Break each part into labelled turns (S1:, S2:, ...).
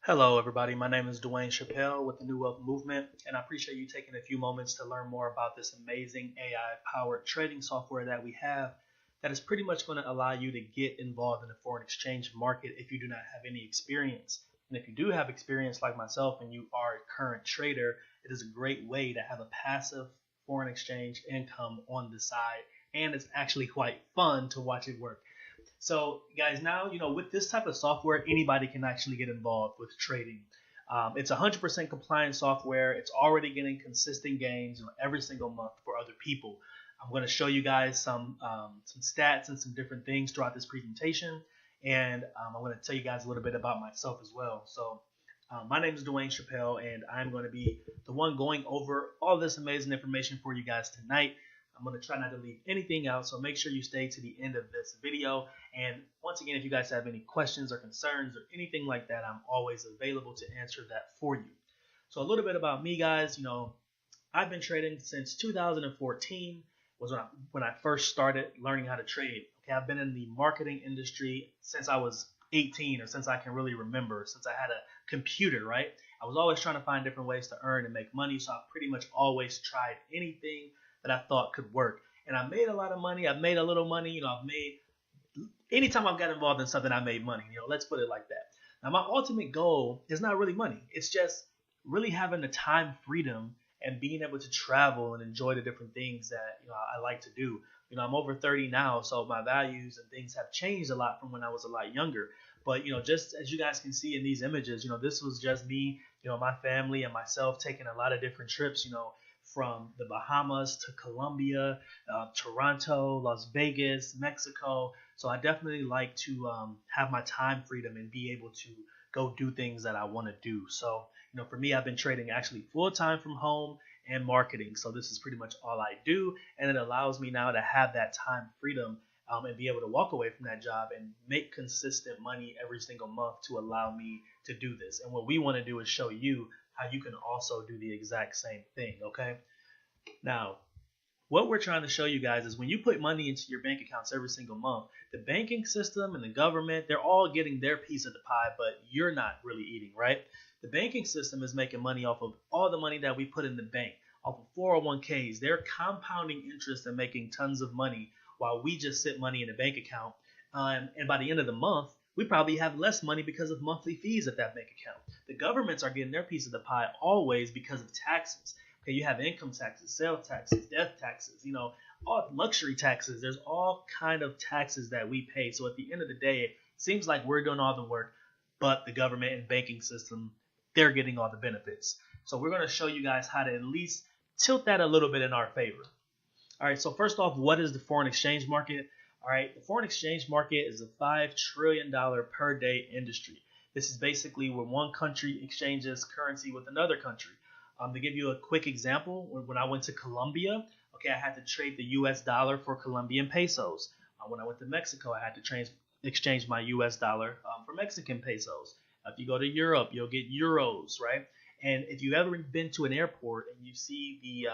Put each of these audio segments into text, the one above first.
S1: Hello, everybody. My name is Dwayne Chappelle with the New Wealth Movement, and I appreciate you taking a few moments to learn more about this amazing AI-powered trading software that we have that is pretty much going to allow you to get involved in the foreign exchange market if you do not have any experience. And if you do have experience like myself and you are a current trader, it is a great way to have a passive foreign exchange income on the side, and it's actually quite fun to watch it work. So, guys, now with this type of software, anybody can actually get involved with trading. It's 100% compliant software. It's already getting consistent gains, every single month for other people. I'm going to show you guys some stats and some different things throughout this presentation, and I'm going to tell you guys a little bit about myself as well. So, my name is Dwayne Chappelle, and I'm going to be the one going over all this amazing information for you guys tonight. I'm going to try not to leave anything out, so make sure you stay to the end of this video. And once again, if you guys have any questions or concerns or anything like that, I'm always available to answer that for you. So a little bit about me, guys. I've been trading since 2014 was when I first started learning how to trade. Okay, I've been in the marketing industry since I was 18, or since I can really remember, since I had a computer, right? I was always trying to find different ways to earn and make money, so I've pretty much always tried anything that I thought could work. And I made a lot of money. I've made a little money. Anytime I've got involved in something, I made money. Let's put it like that. Now, my ultimate goal is not really money. It's just really having the time freedom and being able to travel and enjoy the different things that I like to do. I'm over 30 now, so my values and things have changed a lot from when I was a lot younger. But just as you guys can see in these images, this was just me, my family and myself taking a lot of different trips, from the Bahamas to Colombia, Toronto, Las Vegas, Mexico. So I definitely like to have my time freedom and be able to go do things that I want to do. So, for me, I've been trading actually full time from home and marketing. So this is pretty much all I do. And it allows me now to have that time freedom and be able to walk away from that job and make consistent money every single month to allow me to do this. And what we want to do is show you how you can also do the exact same thing, okay? Now, what we're trying to show you guys is when you put money into your bank accounts every single month, the banking system and the government, they're all getting their piece of the pie, but you're not really eating, right? The banking system is making money off of all the money that we put in the bank, off of 401ks. They're compounding interest and making tons of money while we just sit money in a bank account. And by the end of the month, we probably have less money because of monthly fees at that bank account. The governments are getting their piece of the pie always because of taxes. Okay, you have income taxes, sales taxes, death taxes, all luxury taxes. There's all kind of taxes that we pay. So at the end of the day, it seems like we're doing all the work, but the government and banking system, they're getting all the benefits. So we're going to show you guys how to at least tilt that a little bit in our favor. All right, so first off, what is the foreign exchange market? All right, the foreign exchange market is a $5 trillion per day industry. This is basically where one country exchanges currency with another country. To give you a quick example, when I went to Colombia, okay, I had to trade the US dollar for Colombian pesos. When I went to Mexico, I had to exchange my US dollar for Mexican pesos. If you go to Europe, you'll get euros, right? And if you've ever been to an airport and you see the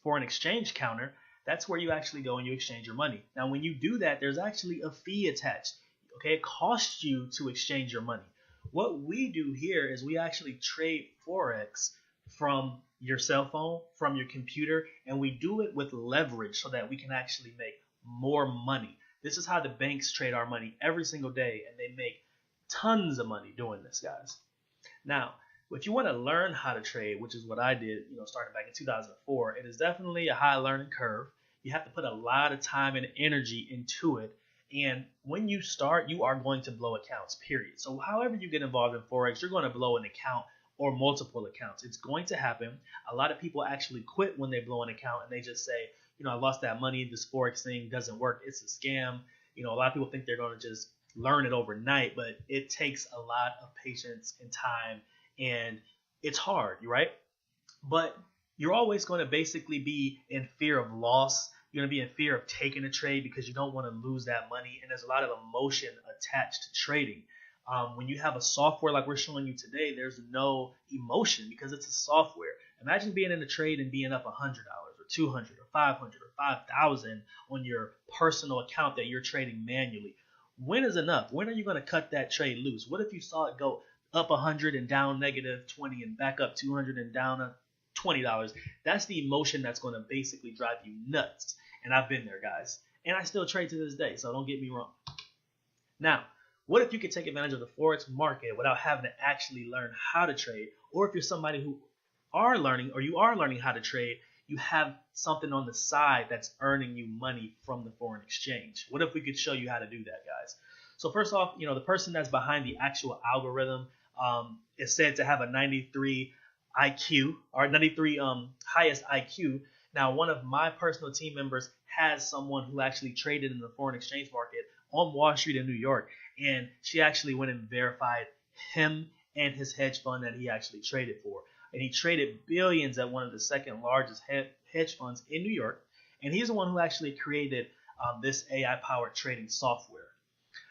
S1: foreign exchange counter, that's where you actually go and you exchange your money. Now, when you do that, there's actually a fee attached. Okay, it costs you to exchange your money. What we do here is we actually trade Forex from your cell phone, from your computer, and we do it with leverage so that we can actually make more money. This is how the banks trade our money every single day, and they make tons of money doing this, guys. Now, if you want to learn how to trade, which is what I did, starting back in 2004, it is definitely a high learning curve. You have to put a lot of time and energy into it. And when you start, you are going to blow accounts, period. So however you get involved in Forex, you're going to blow an account or multiple accounts. It's going to happen. A lot of people actually quit when they blow an account and they just say, I lost that money. This Forex thing doesn't work. It's a scam. A lot of people think they're going to just learn it overnight, but it takes a lot of patience and time, and it's hard, right? But you're always going to basically be in fear of loss. You're going to be in fear of taking a trade because you don't want to lose that money, and there's a lot of emotion attached to trading. When you have a software like we're showing you today, there's no emotion because it's a software. Imagine being in a trade and being up $100 or $200 or $500 or $5,000 on your personal account that you're trading manually. When is enough? When are you going to cut that trade loose? What if you saw it go up 100 and down negative 20 and back up 200 and down $20. That's the emotion that's going to basically drive you nuts. And I've been there, guys. And I still trade to this day, so don't get me wrong. Now, what if you could take advantage of the Forex market without having to actually learn how to trade? Or if you're somebody who are learning, or you are learning how to trade, you have something on the side that's earning you money from the foreign exchange. What if we could show you how to do that, guys? So first off, the person that's behind the actual algorithm is said to have a 93 IQ, or 93 highest IQ. Now, one of my personal team members has someone who actually traded in the foreign exchange market on Wall Street in New York, and she actually went and verified him and his hedge fund that he actually traded for. And he traded billions at one of the second largest hedge funds in New York, and he's the one who actually created this AI-powered trading software.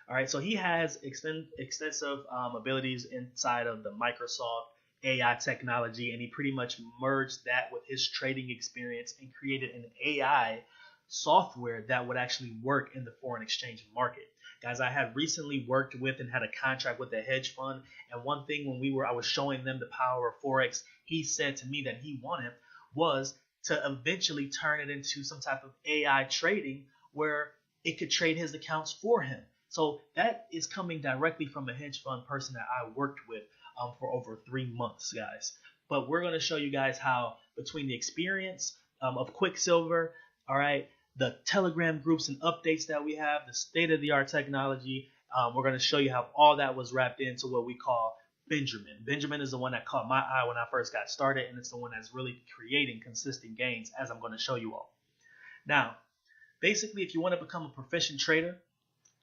S1: All right, so he has extensive abilities inside of the Microsoft AI technology, and he pretty much merged that with his trading experience and created an AI software that would actually work in the foreign exchange market. Guys, I had recently worked with and had a contract with a hedge fund, and one thing when I was showing them the power of Forex, he said to me that he wanted was to eventually turn it into some type of AI trading where it could trade his accounts for him. So that is coming directly from a hedge fund person that I worked with for over 3 months, guys. But we're going to show you guys how, between the experience of Quicksilver, all right, the Telegram groups and updates that we have, the state-of-the-art technology, we're going to show you how all that was wrapped into what we call Benjamin. Benjamin is the one that caught my eye when I first got started, and it's the one that's really creating consistent gains, as I'm going to show you all. Now, basically, if you want to become a proficient trader,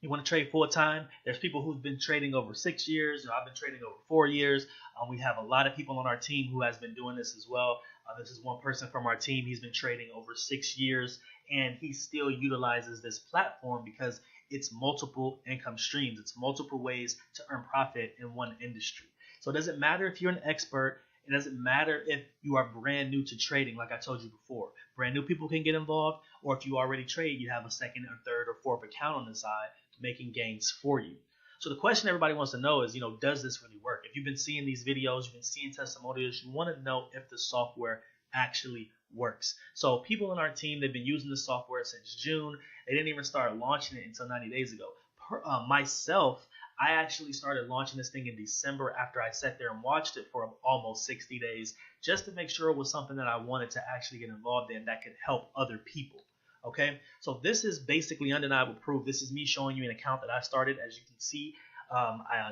S1: you want to trade full time, there's people who've been trading over 6 years. I've been trading over 4 years. We have a lot of people on our team who has been doing this as well. This is one person from our team. He's been trading over 6 years, and he still utilizes this platform because it's multiple income streams. It's multiple ways to earn profit in one industry. So it doesn't matter if you're an expert. It doesn't matter if you are brand new to trading, like I told you before. Brand new people can get involved, or if you already trade, you have a second or third or fourth account on the side making gains for you. So the question everybody wants to know is, does this really work? If you've been seeing these videos, you've been seeing testimonials, you want to know if the software actually works. So people in our team, they've been using the software since June. They didn't even start launching it until 90 days ago. Myself, I actually started launching this thing in December after I sat there and watched it for almost 60 days just to make sure it was something that I wanted to actually get involved in that could help other people. Okay, so this is basically undeniable proof. This is me showing you an account that I started. As you can see,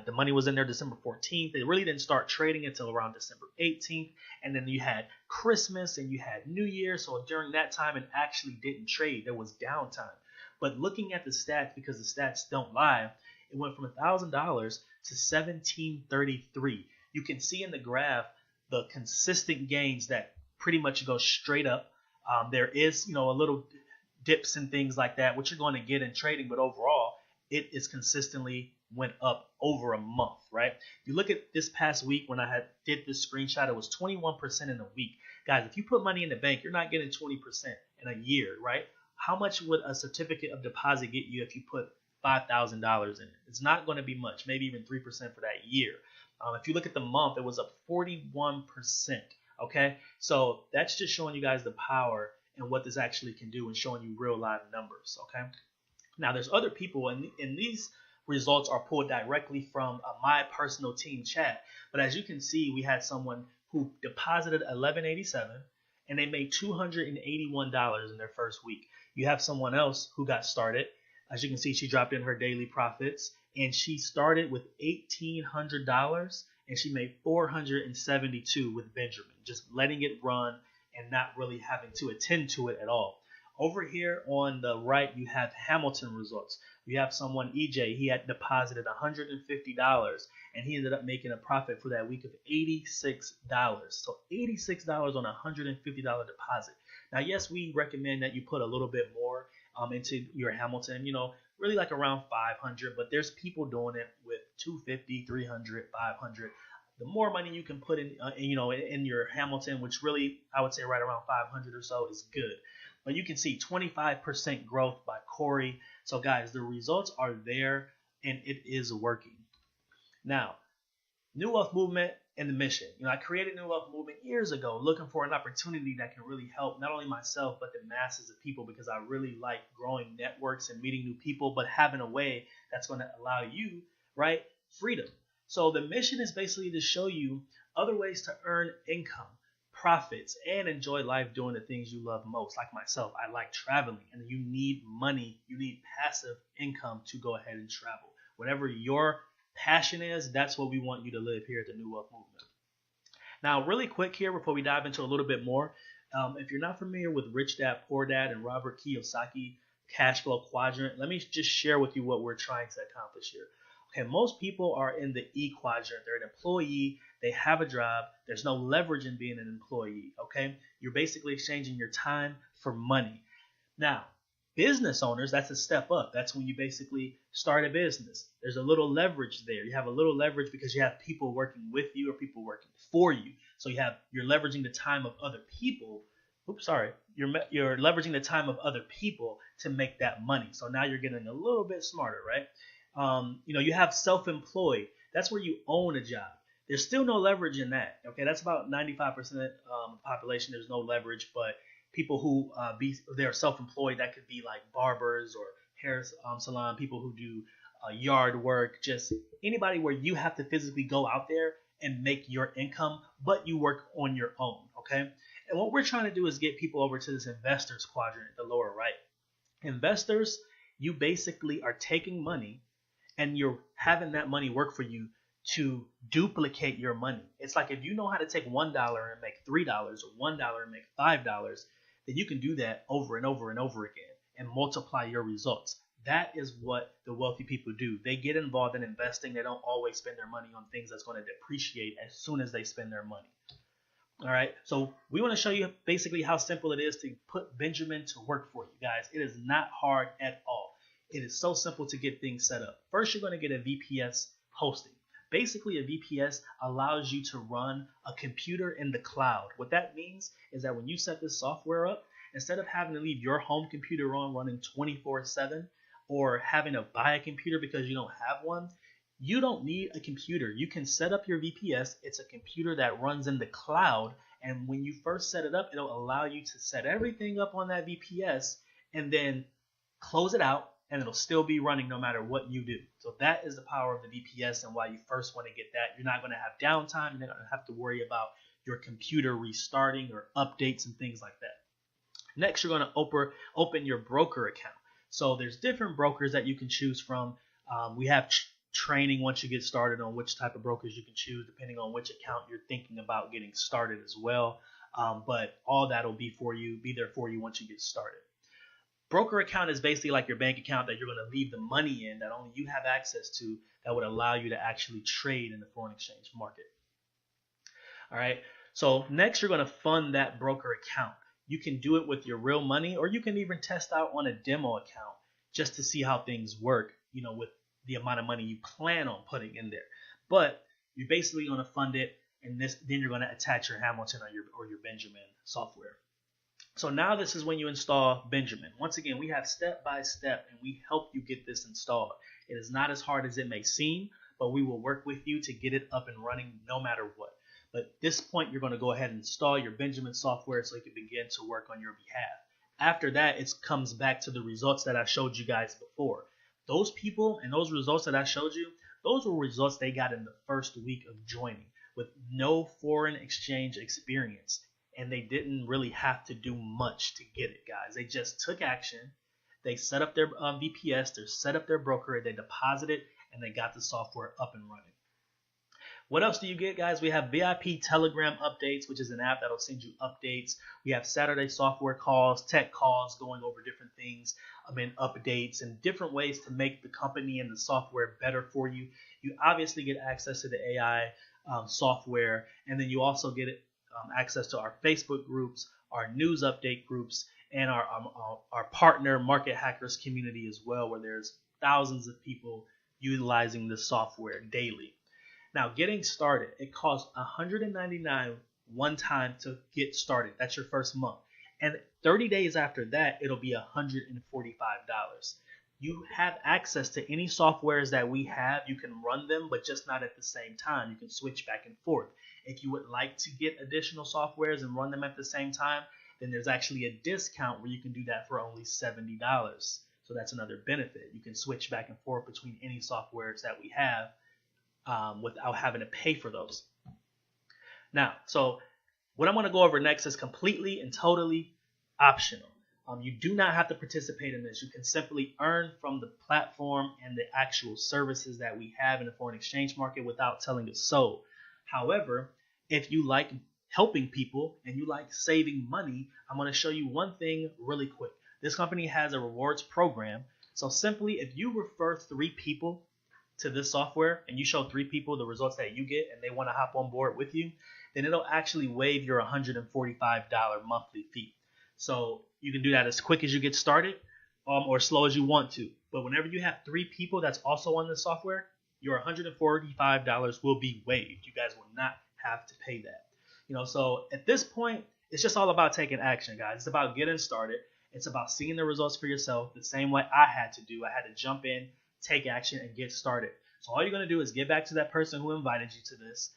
S1: the money was in there December 14th. They really didn't start trading until around December 18th. And then you had Christmas and you had New Year. So during that time, it actually didn't trade. There was downtime. But looking at the stats, because the stats don't lie, it went from $1,000 to $1,733. You can see in the graph the consistent gains that pretty much go straight up. There is, a little dips and things like that, which you're going to get in trading, but overall, it is consistently went up over a month, right? If you look at this past week when I did this screenshot, it was 21% in a week. Guys, if you put money in the bank, you're not getting 20% in a year, right? How much would a certificate of deposit get you if you put $5,000 in it? It's not going to be much, maybe even 3% for that year. If you look at the month, it was up 41%, okay? So that's just showing you guys the power and what this actually can do and showing you real live numbers, okay? Now, there's other people, and these results are pulled directly from my personal team chat. But as you can see, we had someone who deposited $11.87, and they made $281 in their first week. You have someone else who got started. As you can see, she dropped in her daily profits, and she started with $1,800, and she made $472 with Benjamin, just letting it run and not really having to attend to it at all. Over here on the right, you have Hamilton results. You have someone, EJ, he had deposited $150, and he ended up making a profit for that week of $86. So $86 on a $150 deposit. Now, yes, we recommend that you put a little bit more into your Hamilton, really like around 500, but there's people doing it with 250, 300, 500. The more money you can put in, in your Hamilton, which really I would say right around 500 or so, is good. But you can see 25% growth by Corey. So guys, the results are there and it is working. Now, New Wealth Movement and the mission. I created New Wealth Movement years ago, looking for an opportunity that can really help not only myself, but the masses of people, because I really like growing networks and meeting new people, but having a way that's going to allow you, right, freedom. So the mission is basically to show you other ways to earn income, profits, and enjoy life doing the things you love most. Like myself, I like traveling, and you need money, you need passive income to go ahead and travel. Whatever your passion is, that's what we want you to live here at the New Wealth Movement. Now, really quick here before we dive into a little bit more, if you're not familiar with Rich Dad Poor Dad and Robert Kiyosaki cash flow quadrant, let me just share with you what we're trying to accomplish here. Okay, most people are in the E quadrant. They're an employee. They have a job. There's no leverage in being an employee. Okay, you're basically exchanging your time for money. Now, business owners, that's a step up. That's when you basically start a business. There's a little leverage there. You have a little leverage because you have people working with you or people working for you. So you're leveraging the time of other people. You're leveraging the time of other people to make that money. So now you're getting a little bit smarter, right? You have self-employed. That's where you own a job. There's still no leverage in that. Okay, that's about 95% population. There's no leverage, but people who they're self-employed, that could be like barbers or hair salon, people who do yard work, just anybody where you have to physically go out there and make your income, but you work on your own. Okay, and what we're trying to do is get people over to this investors quadrant, the lower right. Investors, you basically are taking money and you're having that money work for you to duplicate your money. It's like if you know how to take $1 and make $3 or $1 and make $5, then you can do that over and over and over again and multiply your results. That is what the wealthy people do. They get involved in investing. They don't always spend their money on things that's going to depreciate as soon as they spend their money. All right, so we want to show you basically how simple it is to put Benjamin to work for you guys. It is not hard at all. It is so simple to get things set up. First, you're going to get a VPS hosting. Basically, a VPS allows you to run a computer in the cloud. What that means is that when you set this software up, instead of having to leave your home computer on running 24/7 or having to buy a computer because you don't have one, you don't need a computer. You can set up your VPS. It's a computer that runs in the cloud. And when you first set it up, it'll allow you to set everything up on that VPS and then close it out, and it'll still be running no matter what you do. So that is the power of the VPS and why you first want to get that. You're not going to have downtime. You're not going to have to worry about your computer restarting or updates and things like that. Next, you're going to open your broker account. So there's different brokers that you can choose from. We have training once you get started on which type of brokers you can choose, depending on which account you're thinking about getting started as well. But all that will be there for you once you get started. Broker account is basically like your bank account that you're going to leave the money in that only you have access to, that would allow you to actually trade in the foreign exchange market. All right. So next, you're going to fund that broker account. You can do it with your real money, or you can even test out on a demo account just to see how things work, with the amount of money you plan on putting in there. But you're basically going to fund it, and then you're going to attach your Hamilton or your Benjamin software. So now this is when you install Benjamin. Once again, we have step by step, and we help you get this installed. It is not as hard as it may seem, but we will work with you to get it up and running no matter what. But at this point, you're going to go ahead and install your Benjamin software so it can begin to work on your behalf. After that, it comes back to the results that I showed you guys before. Those people and those results that I showed you, those were results they got in the first week of joining with no foreign exchange experience. And they didn't really have to do much to get it, guys. They just took action. They set up their VPS, they set up their broker, they deposited, and they got the software up and running. What else do you get, guys? We have VIP Telegram updates, which is an app that'll send you updates. We have Saturday software calls, tech calls, going over different things, updates, and different ways to make the company and the software better for you. You obviously get access to the AI software, and then you also get access to our Facebook groups, our news update groups, and our partner Market Hackers community as well, where there's thousands of people utilizing the software daily. Now, getting started, it costs $199 one time to get started. That's your first month. And 30 days after that, it'll be $145. you have access to any softwares that we have. You can run them, but just not at the same time. You can switch back and forth. If you would like to get additional softwares and run them at the same time, then there's actually a discount where you can do that for only $70. So that's another benefit. You can switch back and forth between any softwares that we have without having to pay for those. Now, so what I'm going to go over next is completely and totally optional. You do not have to participate in this. You can simply earn from the platform and the actual services that we have in the foreign exchange market without telling us so. However, if you like helping people and you like saving money, I'm going to show you one thing really quick. This company has a rewards program. So simply, if you refer 3 people to this software and you show 3 people the results that you get and they want to hop on board with you, then it'll actually waive your $145 monthly fee. So you can do that as quick as you get started or slow as you want to. But whenever you have 3 people that's also on the software, your $145 will be waived. You guys will not have to pay that. So at this point, it's just all about taking action, guys. It's about getting started. It's about seeing the results for yourself the same way I had to do. I had to jump in, take action, and get started. So all you're going to do is get back to that person who invited you to this.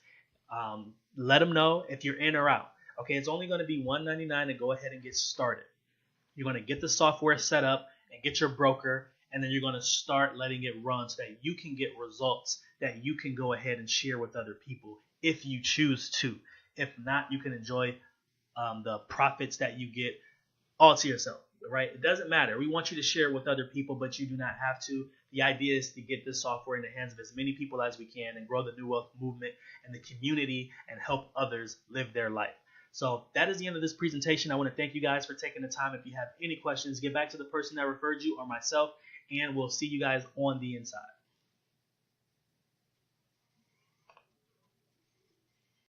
S1: Let them know if you're in or out. Okay, it's only going to be $199 to go ahead and get started. You're going to get the software set up and get your broker, and then you're going to start letting it run so that you can get results that you can go ahead and share with other people if you choose to. If not, you can enjoy the profits that you get all to yourself, right? It doesn't matter. We want you to share it with other people, but you do not have to. The idea is to get this software in the hands of as many people as we can and grow the New Wealth movement and the community and help others live their life. So that is the end of this presentation. I want to thank you guys for taking the time. If you have any questions, get back to the person that referred you or myself, and we'll see you guys on the inside.